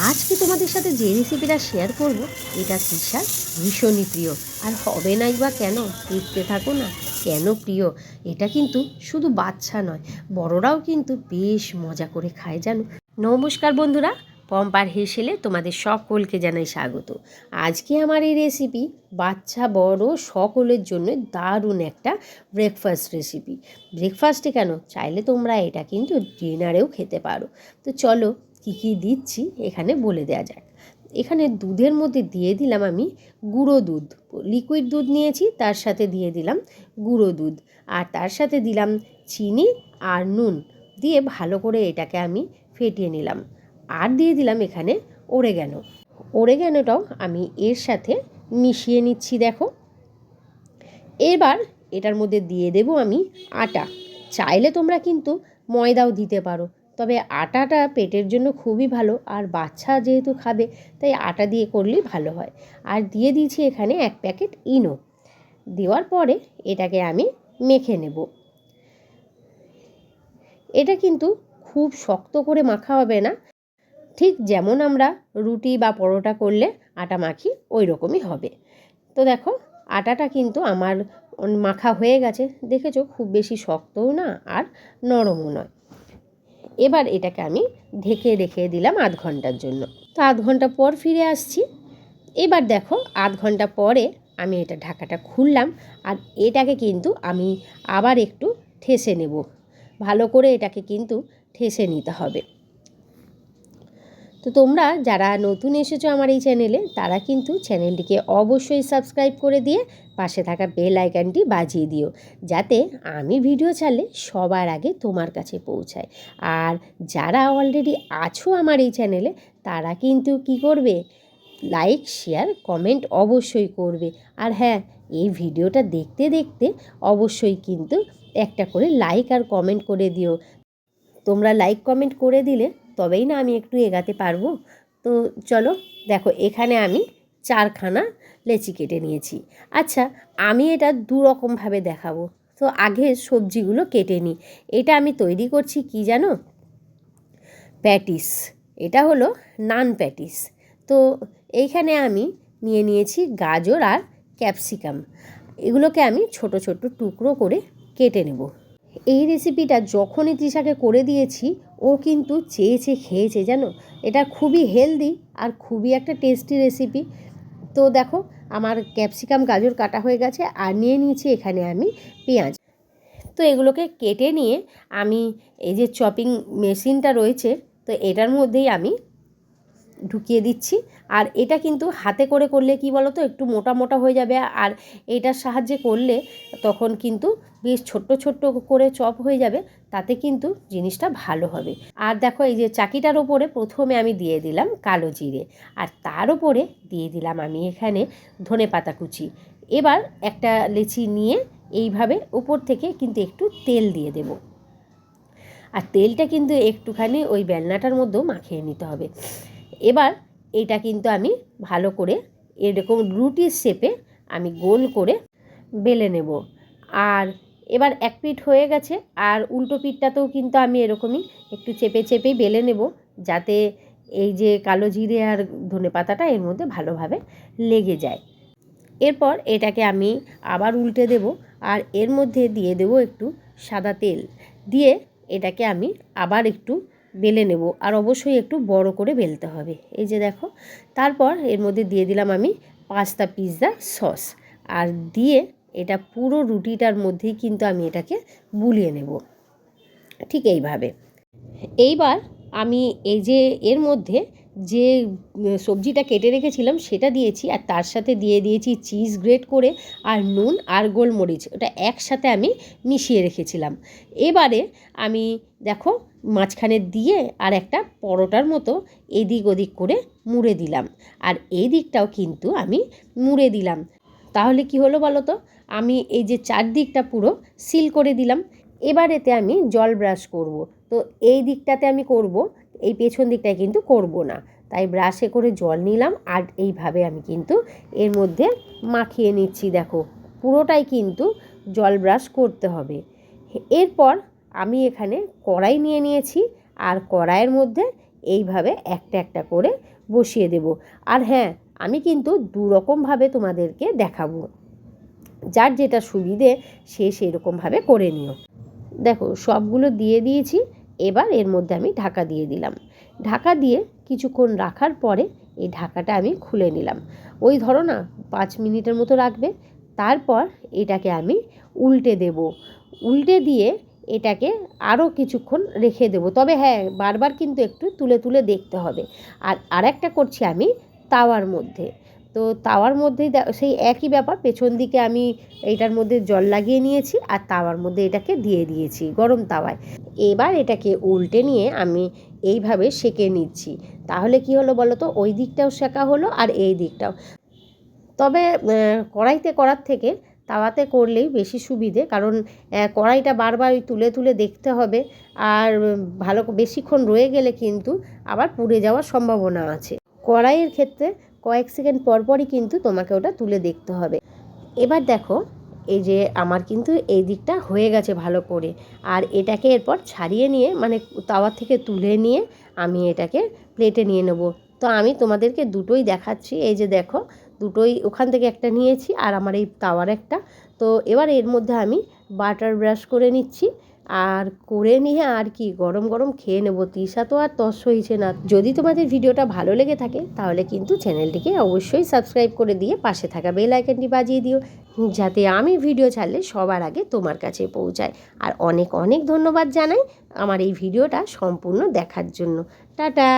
আজকে তোমাদের সাথে যে রেসিপিটা শেয়ার করব এটা তৃষার ভীষণই প্রিয়। আর হবে নাই বা কেন, দেখতে থাকো না। কেন প্রিয়, এটা কিন্তু শুধু বাচ্চা নয়, বড়রাও কিন্তু বেশ মজা করে খায় জানো। নমস্কার বন্ধুরা, পম্পার হেসেলে তোমাদের সকলকে জানাই স্বাগত। আজকে আমার এই রেসিপি বাচ্চা বড় সকলের জন্য দারুণ একটা ব্রেকফাস্ট রেসিপি। ব্রেকফাস্টে কেন, চাইলে তোমরা এটা কিন্তু ডিনারেও খেতে পারো। তো চলো কী কী দিচ্ছি এখানে বলে দেওয়া যাক। এখানে দুধের মধ্যে দিয়ে দিলাম আমি গুঁড়ো দুধ, লিকুইড দুধ নিয়েছি, তার সাথে দিয়ে দিলাম গুঁড়ো দুধ, আর তার সাথে দিলাম চিনি আর নুন দিয়ে ভালো করে এটাকে আমি ফেটিয়ে নিলাম। আর দিয়ে দিলাম এখানে ওরেগ্যানোটাও আমি এর সাথে মিশিয়ে নিচ্ছি। দেখো, এবার এটার মধ্যে দিয়ে দেব আমি আটা। চাইলে তোমরা কিন্তু ময়দাও দিতে পারো, তবে আটাটা পেটের জন্য খুবই ভালো, আর বাচ্চা যেহেতু খাবে তাই আটা দিয়ে করলেই ভালো হয়। আর দিয়ে দিয়েছি এখানে 1 প্যাকেট ইনো। দেওয়ার পরে এটাকে আমি মেখে নেব। এটা কিন্তু খুব শক্ত করে মাখা হবে না, ঠিক যেমন আমরা রুটি বা পরোটা করলে আটা মাখি ওই রকমই হবে। তো দেখো, আটাটা কিন্তু আমার মাখা হয়ে গেছে, দেখেছো, খুব বেশি শক্তও না আর নরমও নয়। এবার এটাকে আমি ঢেকে রেখে দিলাম আধ ঘন্টার জন্য। তো আধ ঘন্টা পর ফিরে আসছি। এবার দেখো, আধ ঘন্টা পরে আমি এটা ঢাকাটা খুললাম, আর এটাকে কিন্তু আমি আবার একটু ঠেসে নেব। ভালো করে এটাকে কিন্তু ঠেসে নিতে হবে। তো তোমরা যারা নতুন এসেছো আমার এই চ্যানেলে, তারা কিন্তু চ্যানেলটিকে অবশ্যই সাবস্ক্রাইব করে দিয়ে পাশে থাকা বেল আইকনটি বাজিয়ে দিও, যাতে আমি ভিডিও ছাড়লে সবার আগে তোমার কাছে পৌঁছায়। আর যারা অলরেডি আছো আমার এই চ্যানেলে, তারা কিন্তু কি করবে, লাইক শেয়ার কমেন্ট অবশ্যই করবে। আর হ্যাঁ, এই ভিডিওটা দেখতে দেখতে অবশ্যই কিন্তু একটা করে লাইক আর কমেন্ট করে দিও। তোমরা লাইক কমেন্ট করে দিলে তবেই না আমি একটু এগাতে পারবো। তো চলো দেখো, এখানে আমি 4খানা লেচি কেটে নিয়েছি। আচ্ছা, আমি এটা দু রকমভাবে দেখাবো। তো আগে সবজিগুলো কেটে নিই। এটা আমি তৈরি করছি কি জানো, প্যাটিস। এটা হলো নান প্যাটিস। তো এইখানে আমি নিয়ে নিয়েছি গাজর আর ক্যাপসিকাম। এগুলোকে আমি ছোট ছোট টুকরো করে কেটে নেব। এই রেসিপিটা যখনই তৃষাকে করে দিয়েছি, ও কিন্তু চেয়ে চেয়ে খেয়েছে জানো। এটা খুবই হেলদি আর খুবই একটা টেস্টি রেসিপি। তো দেখো, আমার ক্যাপসিকাম গাজর কাটা হয়ে গেছে, আর নিয়ে নিয়েছি এখানে আমি পেঁয়াজ। তো এগুলোকে কেটে নিয়ে আমি এই যে চপিং মেশিনটা রয়েছে, তো এটার মধ্যেই আমি ঢুকিয়ে দিচ্ছি। আর এটা কিন্তু হাতে করে করলে কি বলো তো, একটু মোটা মোটা হয়ে যাবে, আর এটার সাহায্যে করলে তখন কিন্তু বেশ ছোট্ট ছোট্ট করে চপ হয়ে যাবে, তাতে কিন্তু জিনিসটা ভালো হবে। আর দেখো, এই যে চাকিটার ওপরে প্রথমে আমি দিয়ে দিলাম কালো জিরে, আর তার ওপরে দিয়ে দিলাম আমি এখানে ধনেপাতা কুচি। এবার একটা লেচি নিয়ে এইভাবে উপর থেকে কিন্তু একটু তেল দিয়ে দেব, আর তেলটা কিন্তু একটুখানি ওই বেলনাটার মধ্যেও মাখিয়ে নিতে হবে। এবার এটা কিন্তু আমি ভালো করে এরকম রুটির শেপে আমি গোল করে বেলে নেব। আর এবার এক পিঠ হয়ে গেছে, আর উল্টো পিঠটাতেও কিন্তু আমি এরকমই একটু চেপে চেপেই বেলে নেব, যাতে এই যে কালো জিরে আর ধনেপাতাটা এর মধ্যে ভালোভাবে লেগে যায়। এরপর এটাকে আমি আবার উল্টে দেব, আর এর মধ্যে দিয়ে দেব একটু সাদা তেল দিয়ে এটাকে আমি আবার একটু বেলে নেব, আর অবশ্যই একটু বড় করে বেলতে হবে। এই যে দেখো, তারপর এর মধ্যে দিয়ে দিলাম আমি পাস্তা পিৎজা সস, আর দিয়ে এটা পুরো রুটিটার মধ্যেই কিন্তু আমি এটাকে বুলিয়ে নেব ঠিক এইভাবে। এইবার আমি এই যে এর মধ্যে যে সবজিটা কেটে রেখেছিলাম সেটা দিয়েছি, আর তার সাথে দিয়ে দিয়েছি চিজ গ্রেট করে, আর নুন আর গোলমরিচ, ওটা একসাথে আমি মিশিয়ে রেখেছিলাম। এবারে আমি দেখো মাঝখানে দিয়ে আর একটা পরোটার মতো এদিক ওদিক করে মুড়ে দিলাম, আর এই দিকটাও কিন্তু আমি মুড়ে দিলাম। তাহলে কি হলো বলো তো, আমি এই যে চারদিকটা পুরো সিল করে দিলাম। এবার এতে আমি জল ব্রাশ করব। তো এই দিকটাতে আমি করব, এই পেছন দিকটায় কিন্তু করব না, তাই ব্রাশে করে জল নিলাম, আর এইভাবে আমি কিন্তু এর মধ্যে মাখিয়ে নিচ্ছি। দেখো, পুরোটাই কিন্তু জল ব্রাশ করতে হবে। এরপর আমি এখানে কড়াই নিয়ে নিয়েছি, আর কড়াইয়ের মধ্যে এইভাবে একটা একটা করে বসিয়ে দেব। আর হ্যাঁ, আমি কিন্তু দু রকমভাবে তোমাদেরকে দেখাবো, যার যেটা সুবিধে সে সেরকমভাবে করে নিও। দেখো সবগুলো দিয়ে দিয়েছি, এবার এর মধ্যে আমি ঢাকা দিয়ে দিলাম। ঢাকা দিয়ে কিছুক্ষণ রাখার পরে এই ঢাকাটা আমি খুলে নিলাম। ওই ধরো না 5 মিনিটের মতো রাখবে। তারপর এটাকে আমি উল্টে দেব। উল্টে দিয়ে এটাকে আরও কিছুক্ষণ রেখে দেব। তবে হ্যাঁ, বারবার কিন্তু একটু তুলে তুলে দেখতে হবে। আর আরেকটা করছি আমি তাওয়ার মধ্যে। তো তাওয়ার মধ্যেই সেই একই ব্যাপার, পেছন দিকে আমি এইটার মধ্যে জল লাগিয়ে নিয়েছি আর তাওয়ার মধ্যে এটাকে দিয়ে দিয়েছি গরম তাওয়ায়। এবার এটাকে উল্টে নিয়ে আমি এইভাবে সেঁকে নিচ্ছি। তাহলে কি হলো বলো তো, ওই দিকটাও সেঁকা হলো আর এই দিকটাও। তবে কড়াইতে করার থেকে তাওয়াতে করলেই বেশি সুবিধে, কারণ কড়াইটা বারবার ওই তুলে তুলে দেখতে হবে, আর ভালো বেশিক্ষণ রয়ে গেলে কিন্তু আবার পুড়ে যাওয়ার সম্ভাবনা আছে। কড়াইয়ের ক্ষেত্রে কয়েক সেকেন্ড পরপরই কিন্তু তোমাকে ওটা তুলে দেখতে হবে। এবার দেখো এই যে আমার কিন্তু এই দিকটা হয়ে গেছে ভালো করে, আর এটাকে এরপর ছাড়িয়ে নিয়ে মানে তাওয়া থেকে তুলে নিয়ে আমি এটাকে প্লেটে নিয়ে নেব। তো আমি তোমাদেরকে দুটোই দেখাচ্ছি, এই যে দেখো দুটোই ওখান থেকে একটা নিয়েছি আর আমার এই তাওয়ার একটা। তো এবার এর মধ্যে আমি বাটার ব্রাশ করে নিচ্ছি, আর করে নিয়ে আর কি গরম গরম খেয়ে নেবো। তৃষা তো আর তস হয়েছে না। যদি তোমাদের ভিডিওটা ভালো লেগে থাকে তাহলে কিন্তু চ্যানেলটিকে অবশ্যই সাবস্ক্রাইব করে দিয়ে পাশে থাকা বেল আইকনটি বাজিয়ে দিও, যাতে আমি ভিডিও ছাড়লে সবার আগে তোমার কাছে পৌঁছায়। আর অনেক অনেক ধন্যবাদ জানাই আমার এই ভিডিওটা সম্পূর্ণ দেখার জন্য। টাটা।